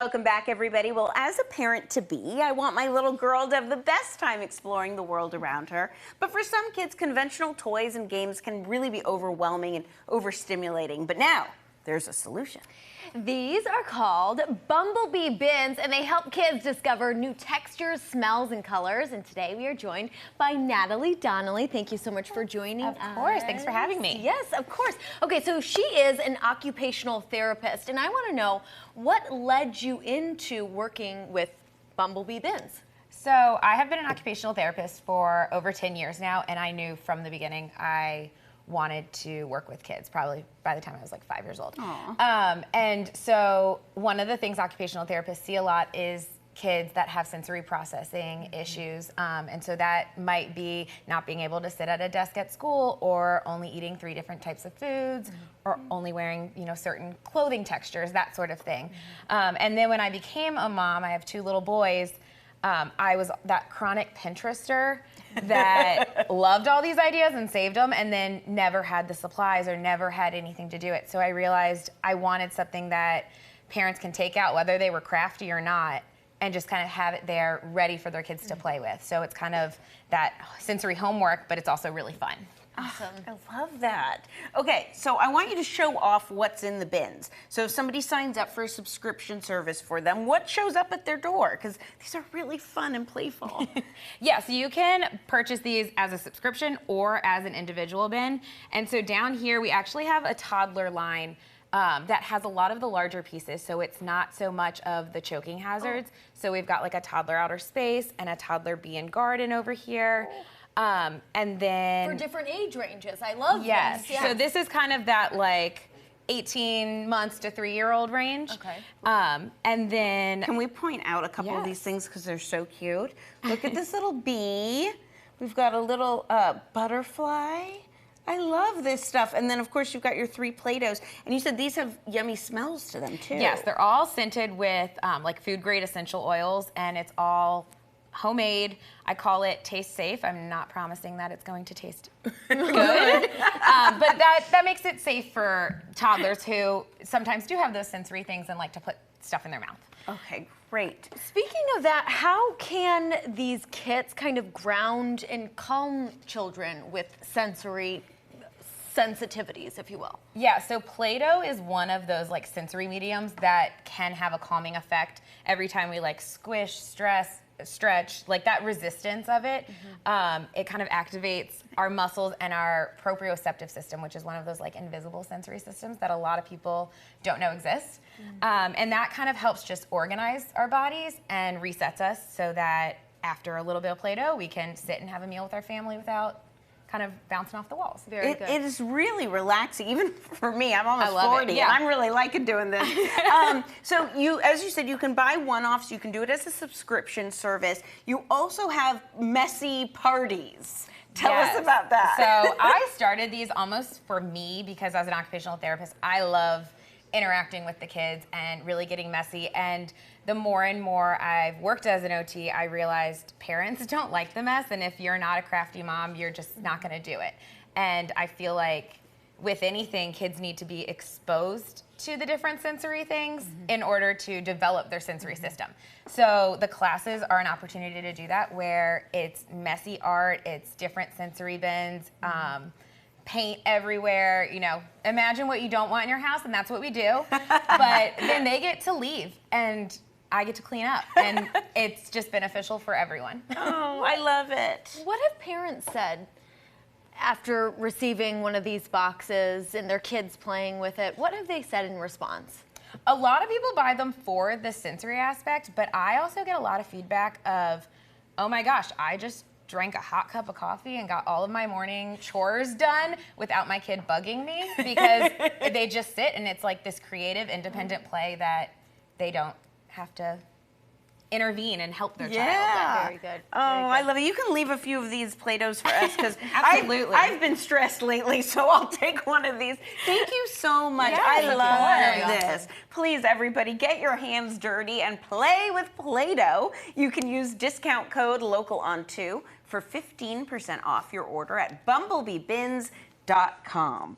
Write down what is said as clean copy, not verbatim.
Welcome back, everybody. Well, as a parent-to-be, I want my little girl to have the best time exploring the world around her. But for some kids, conventional toys and games can really be overwhelming and overstimulating. But now, there's a solution. These are called Bumblebee Bins, and they help kids discover new textures, smells, and colors. And today we are joined by Natalie Donnelly. Thank you so much for joining us. Of course. Thanks for having me. Yes, of course. Okay, so she is an occupational therapist, and I want to know what led you into working with Bumblebee Bins? So I have been an occupational therapist for over 10 years now, and I knew from the beginning I wanted to work with kids, probably by the time I was like 5 years old. And so one of the things occupational therapists see a lot is kids that have sensory processing issues. And so that might be not being able to sit at a desk at school, or only eating 3 different types of foods, or only wearing, certain clothing textures, that sort of thing. And then when I became a mom, I have 2 little boys. I was that chronic Pinterester that loved all these ideas and saved them, and then never had the supplies or never had anything to do it. So I realized I wanted something that parents can take out, whether they were crafty or not, and just kind of have it there ready for their kids to play with. So it's kind of that sensory homework, but it's also really fun. Awesome. I love that. Okay, so I want you to show off what's in the bins. So if somebody signs up for a subscription service for them, what shows up at their door? Because these are really fun and playful. Yeah, so you can purchase these as a subscription or as an individual bin. And so down here, we actually have a toddler line that has a lot of the larger pieces, so it's not so much of the choking hazards. So we've got like a toddler outer space and a toddler bee and garden over here. And then For different age ranges. I love yes. this. Yes. So this is kind of that like 18 months to 3-year-old range. Okay. And then Can we point out a couple of these things because they're so cute? Look at this little bee. We've got a little butterfly. I love this stuff. And then, of course, you've got your 3 Play-Dohs. And you said these have yummy smells to them, too. Yes, they're all scented with like food-grade essential oils, and it's all homemade. I call it taste safe. I'm not promising that it's going to taste good, but that makes it safe for toddlers who sometimes do have those sensory things and like to put stuff in their mouth. Okay, great. Speaking of that, how can these kits kind of ground and calm children with sensory sensitivities, if you will? Yeah, so Play-Doh is one of those like sensory mediums that can have a calming effect every time we like squish, stretch, like that resistance of it. It kind of activates our muscles and our proprioceptive system, which is one of those like invisible sensory systems that a lot of people don't know exist. And that kind of helps just organize our bodies and resets us so that after a little bit of Play-Doh, we can sit and have a meal with our family without kind of bouncing off the walls. Very good. It is really relaxing, even for me. I'm almost 40, yeah. and I'm really liking doing this. So you, as you said, you can buy one-offs. You can do it as a subscription service. You also have messy parties. Tell us about that. So I started these almost for me because as an occupational therapist, I love interacting with the kids and really getting messy. And the more and more I've worked as an OT, I realized parents don't like the mess, and if you're not a crafty mom, you're just not gonna do it. And I feel like with anything, kids need to be exposed to the different sensory things in order to develop their sensory system. So the classes are an opportunity to do that, where it's messy art, it's different sensory bins, paint everywhere, imagine what you don't want in your house, and that's what we do. But then they get to leave, and I get to clean up, and it's just beneficial for everyone. Oh, I love it. What have parents said after receiving one of these boxes and their kids playing with it? What have they said in response? A lot of people buy them for the sensory aspect, but I also get a lot of feedback of, oh my gosh, I just drank a hot cup of coffee and got all of my morning chores done without my kid bugging me, because they just sit and it's like this creative, independent play that they don't have to intervene and help their child. Very good. Oh, I love it. You can leave a few of these Play-Dohs for us, because Absolutely. I've been stressed lately, so I'll take one of these. Thank you so much. Yes, I love of this. Please, everybody, get your hands dirty and play with Play-Doh. You can use discount code LOCALON2 for 15% off your order at bumblebeebins.com.